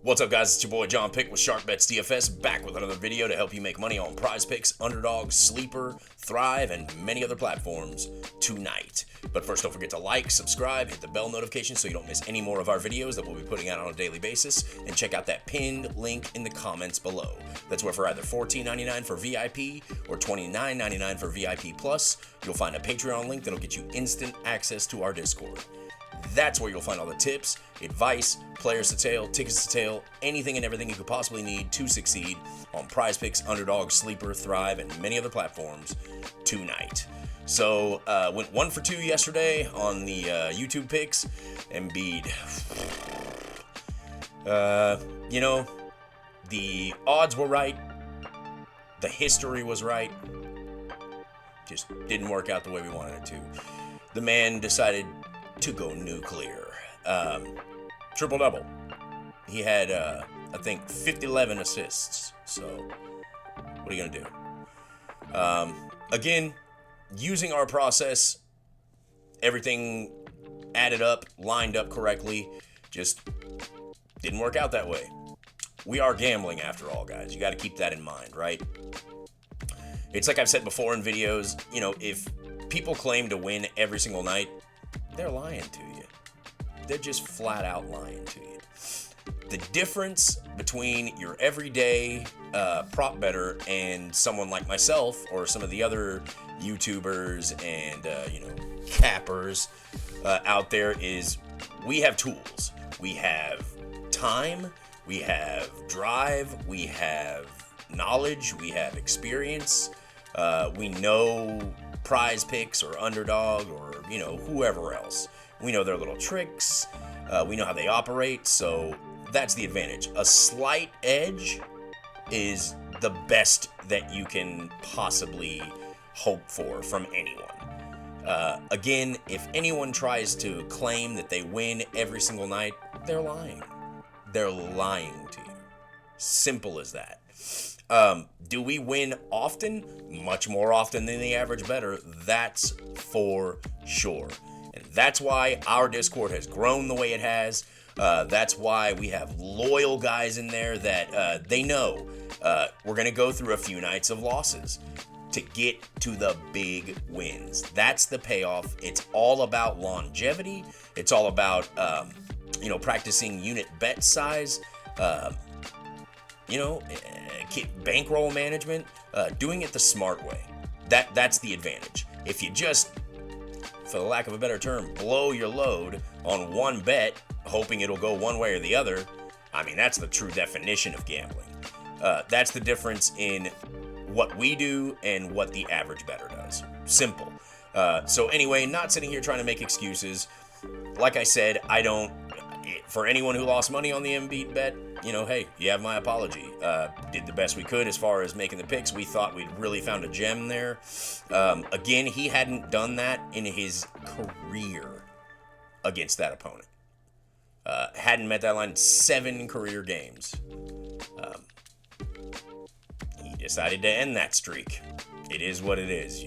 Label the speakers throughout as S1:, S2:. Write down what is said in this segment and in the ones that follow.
S1: What's up, guys? It's your boy JohnPick with Sharp Bets DFS, back with another video to help you make money on Prize Picks, Underdog, Sleeper, Thrive, and many other platforms tonight. But first, don't forget to like, subscribe, hit the bell notification so you don't miss any more of our videos that we'll be putting out on a daily basis, and check out that pinned link in the comments below. That's where for either $14.99 for VIP or $29.99 for VIP Plus, you'll find a Patreon link that'll get you instant access to our Discord. That's where you'll find all the tips, advice, players to tail, tickets to tail, anything and everything you could possibly need to succeed on Prize Picks, Underdog, Sleeper, Thrive, and many other platforms tonight. So, went 1 for 2 yesterday on the YouTube picks. Embiid. The odds were right. The history was right. Just didn't work out the way we wanted it to. The man decided to go nuclear. Triple-double. He had, I think, 11 assists. So, what are you going to do? Again, using our process, everything added up, lined up correctly, just didn't work out that way. We are gambling after all, guys. You got to keep that in mind, right? It's like I've said before in videos, if people claim to win every single night, they're lying to you. They're just flat out lying to you. The difference between your everyday prop bettor and someone like myself or some of the other YouTubers and, cappers out there is we have tools. We have time, we have drive, we have knowledge, we have experience. We know Prize Picks or Underdog or, whoever else. We know their little tricks. We know how they operate, so that's the advantage. A slight edge is the best that you can possibly hope for from anyone. Again, if anyone tries to claim that they win every single night, they're lying. They're lying to you. Simple as that. Do we win often? Much more often than the average bettor. That's for sure. And that's why our Discord has grown the way it has. That's why we have loyal guys in there that they know we're going to go through a few nights of losses to get to the big wins. That's the payoff. It's all about longevity. It's all about, practicing unit bet size, bankroll management, doing it the smart way. That's the advantage. If you just, for the lack of a better term, blow your load on one bet, hoping it'll go one way or the other, that's the true definition of gambling. That's the difference in what we do and what the average bettor does. Simple. So anyway, not sitting here trying to make excuses. Like I said, for anyone who lost money on the Embiid bet, hey, you have my apology. Did the best we could as far as making the picks. We thought we'd really found a gem there. Again, he hadn't done that in his career against that opponent. Hadn't met that line in 7 career games. He decided to end that streak. It is what it is,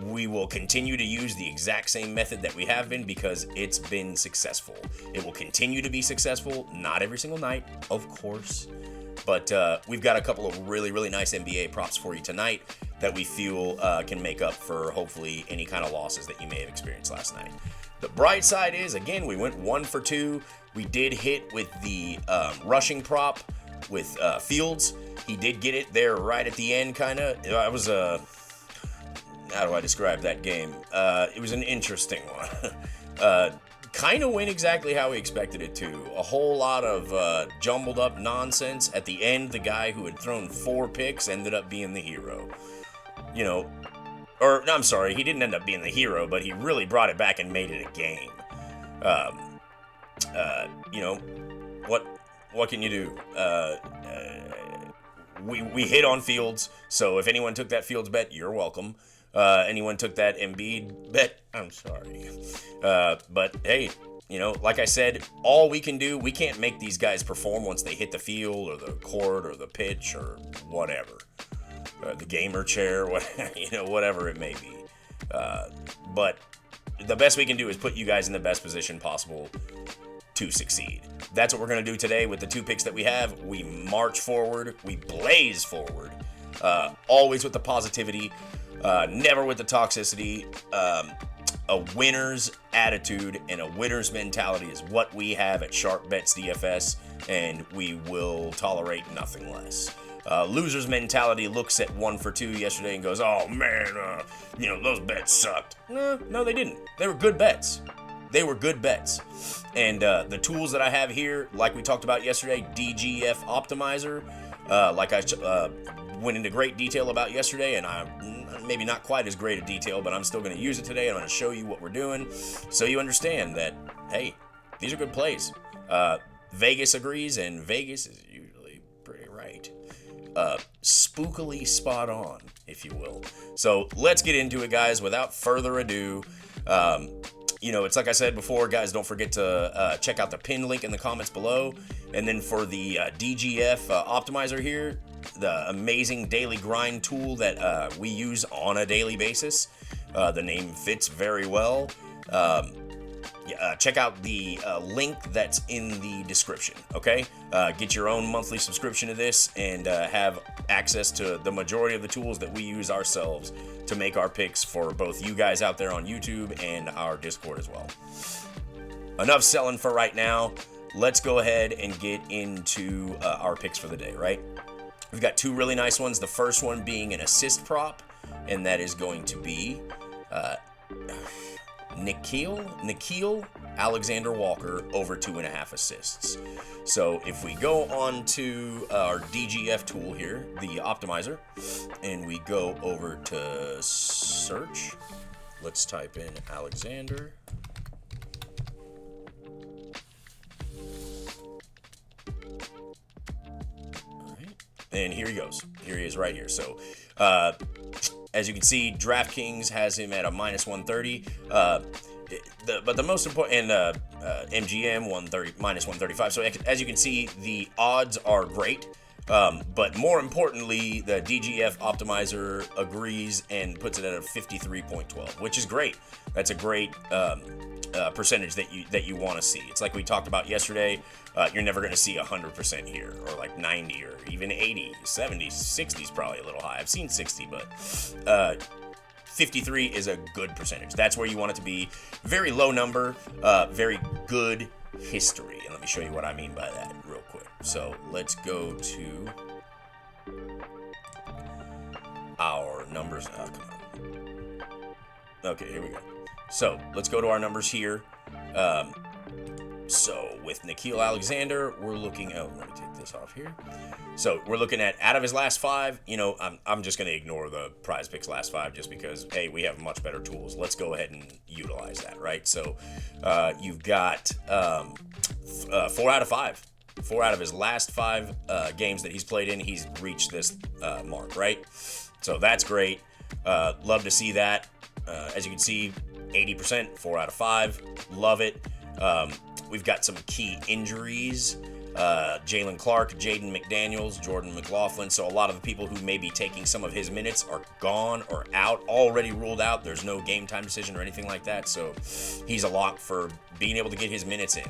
S1: We will continue to use the exact same method that we have been because it's been successful. It will continue to be successful, not every single night, of course, but we've got a couple of really, really nice NBA props for you tonight that we feel can make up for hopefully any kind of losses that you may have experienced last night. The bright side is, again, we went 1 for 2. We did hit with the rushing prop with Fields. He did get it there right at the end, kind of. I was how do I describe that game? It was an interesting one. Kind of went exactly how we expected it to. A whole lot of jumbled up nonsense. At the end, the guy who had thrown 4 picks ended up being the hero. I'm sorry, he didn't end up being the hero, but he really brought it back and made it a game. What can you do? We hit on Fields, so if anyone took that Fields bet, you're welcome. Anyone took that Embiid bet, I'm sorry. But hey, like I said, all we can do, we can't make these guys perform once they hit the field or the court or the pitch or whatever. The gamer chair, whatever it may be. But the best we can do is put you guys in the best position possible to succeed. That's what we're going to do today with the 2 picks that we have. We march forward, we blaze forward, always with the positivity, never with the toxicity. A winner's attitude and a winner's mentality is what we have at Sharp Bets DFS, and we will tolerate nothing less. Loser's mentality looks at 1 for 2 yesterday and goes, oh man, those bets sucked. No, they didn't. They were good bets. They were good bets. And the tools that I have here, like we talked about yesterday, DGF Optimizer, like I went into great detail about yesterday, and maybe not quite as great a detail, but I'm still going to use it today. I'm going to show you what we're doing so you understand that, hey, these are good plays. Vegas agrees, and Vegas is usually pretty right. Spookily spot on, if you will. So let's get into it, guys, without further ado. It's like I said before, guys, don't forget to check out the pinned link in the comments below. And then for the DGF Optimizer here, the amazing daily grind tool that we use on a daily basis. The name fits very well. Check out the link that's in the description, okay? Get your own monthly subscription to this and have access to the majority of the tools that we use ourselves to make our picks for both you guys out there on YouTube and our Discord as well. Enough selling for right now. Let's go ahead and get into our picks for the day, right? We've got 2 really nice ones. The first one being an assist prop, and that is going to be Nikhil Alexander-Walker over 2.5 assists. So if we go on to our DGF tool here, the optimizer, and we go over to search, let's type in Alexander. All right, and here he goes. Here he is right here. So as you can see, DraftKings has him at a -130. But the most important, and MGM 130 -135. So as you can see, the odds are great. But more importantly, the DGF Optimizer agrees and puts it at a 53.12, which is great. That's a great percentage that you want to see. It's like we talked about yesterday. You're never going to see 100% here, or like 90, or even 80, 70, 60 is probably a little high. I've seen 60, but 53 is a good percentage. That's where you want it to be. Very low number, very good history. And let me show you what I mean by that real quick. So let's go to our numbers. Oh, come on. Okay, here we go. So let's go to our numbers here. So with Nikhil Alexander, we're looking. Oh, let me take this off here. So we're looking at out of his last 5. I'm just going to ignore the Prize Picks last 5 just because, hey, we have much better tools. Let's go ahead and utilize that, right? So you've got 4 out of 5. 4 out of his last 5 games that he's played in, he's reached this mark, right? So that's great. Love to see that. As you can see, 80%, 4 out of 5. Love it. We've got some key injuries. Jalen Clark, Jaden McDaniels, Jordan McLaughlin. So a lot of the people who may be taking some of his minutes are gone or out, already ruled out. There's no game time decision or anything like that. So he's a lock for being able to get his minutes in.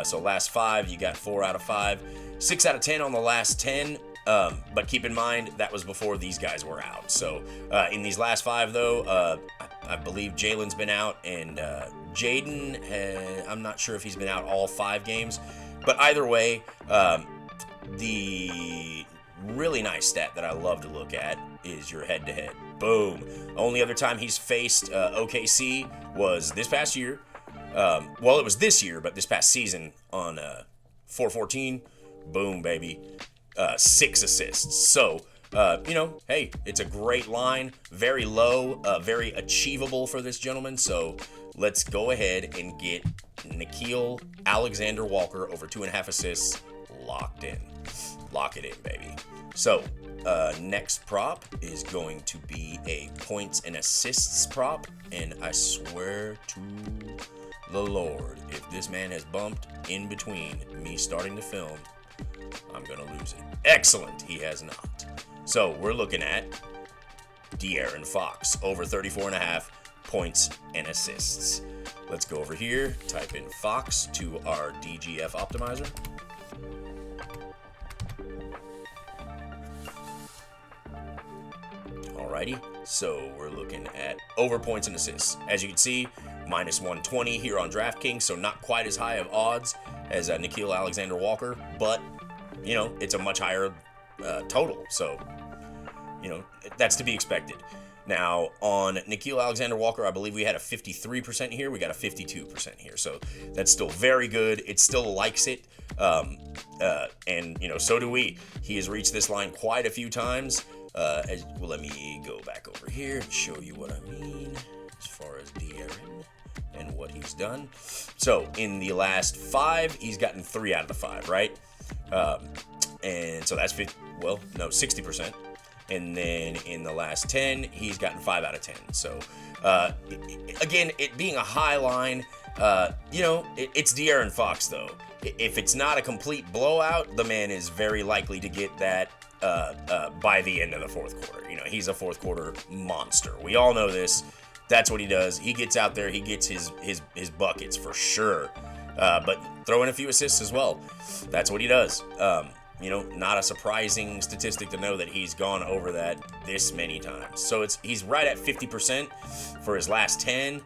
S1: So last 5, you got 4 out of 5. 6 out of 10 on the last 10. But keep in mind, that was before these guys were out. So in these last 5, though, I believe Jalen's been out, and Jaden, I'm not sure if he's been out all 5 games. But either way, the really nice stat that I love to look at is your head-to-head. Boom. Only other time he's faced OKC was this past year. Well, it was this year, but this past season on 4/14. Boom, baby. 6 assists. So, hey, it's a great line. Very low, very achievable for this gentleman. So let's go ahead and get Nikhil Alexander-Walker over 2.5 assists locked in. Lock it in, baby. So, next prop is going to be a points and assists prop. And I swear to the Lord, if this man has bumped in between me starting to film, I'm going to lose it. Excellent. He has not. So we're looking at De'Aaron Fox over 34.5. points and assists. Let's go over here, type in Fox to our DGF Optimizer. Alrighty, so we're looking at over points and assists. As you can see, minus 120 here on DraftKings, so not quite as high of odds as Nickeil Alexander-Walker, but, you know, it's a much higher total, so, you know, that's to be expected. Now, on Nickeil Alexander-Walker, I believe we had a 53% here. We got a 52% here, so that's still very good. It still likes it, and, you know, so do we. He has reached this line quite a few times. Well, let me go back over here and show you what I mean as far as De'Aaron and what he's done. So, in the last 5, he's gotten 3 out of the 5, right? And so that's 60%. And then in the last 10, he's gotten 5 out of 10. So, again, it being a high line, you know, it's De'Aaron Fox, though. If it's not a complete blowout, the man is very likely to get that by the end of the fourth quarter. You know, he's a fourth quarter monster. We all know this. That's what he does. He gets out there. He gets his buckets for sure. But throw in a few assists as well. That's what he does. You know, not a surprising statistic to know that he's gone over that this many times. So he's right at 50% for his last 10.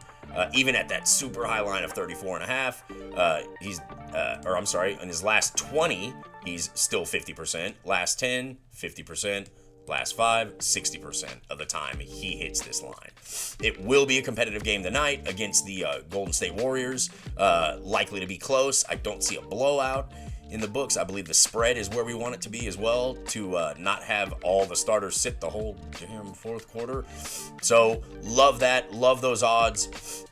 S1: Even at that super high line of 34.5, in his last 20, he's still 50%. Last 10, 50%. Last 5, 60% of the time he hits this line. It will be a competitive game tonight against the Golden State Warriors. Likely to be close. I don't see a blowout in the books. I believe the spread is where we want it to be as well, to not have all the starters sit the whole damn fourth quarter. So love that. Love those odds.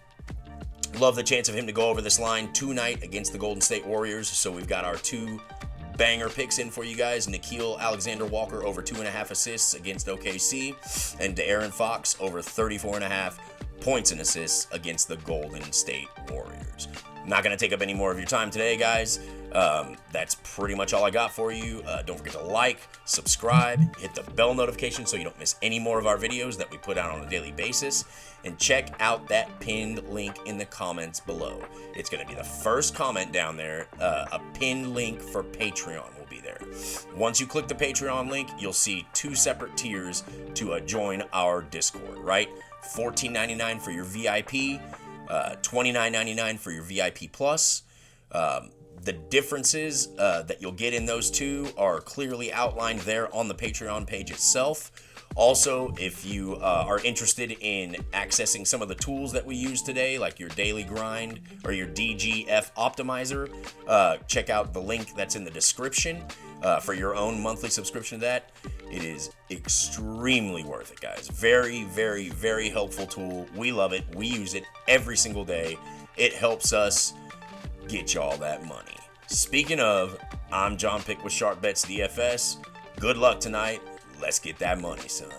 S1: Love the chance of him to go over this line tonight against the Golden State Warriors. So we've got our 2 banger picks in for you guys. Nickeil Alexander-Walker over 2.5 assists against OKC, and De'Aaron Fox over 34.5 points and assists against the Golden State Warriors. Not going to take up any more of your time today, guys. That's pretty much all I got for you. Don't forget to like, subscribe, hit the bell notification so you don't miss any more of our videos that we put out on a daily basis, and check out that pinned link in the comments below. It's going to be the first comment down there. A pinned link for Patreon will be there. Once you click the Patreon link, you'll see 2 separate tiers to join our Discord, right? $14.99 for your VIP, $29.99 for your VIP Plus. The differences that you'll get in those 2 are clearly outlined there on the Patreon page itself. Also, if you are interested in accessing some of the tools that we use today, like your daily grind or your DGF Optimizer, check out the link that's in the description for your own monthly subscription to that. It is extremely worth it, guys. Very, very, very helpful tool. We love it. We use it every single day. It helps us get y'all that money. Speaking of, I'm JohnPick with Sharp Bets DFS. Good luck tonight. Let's get that money, son.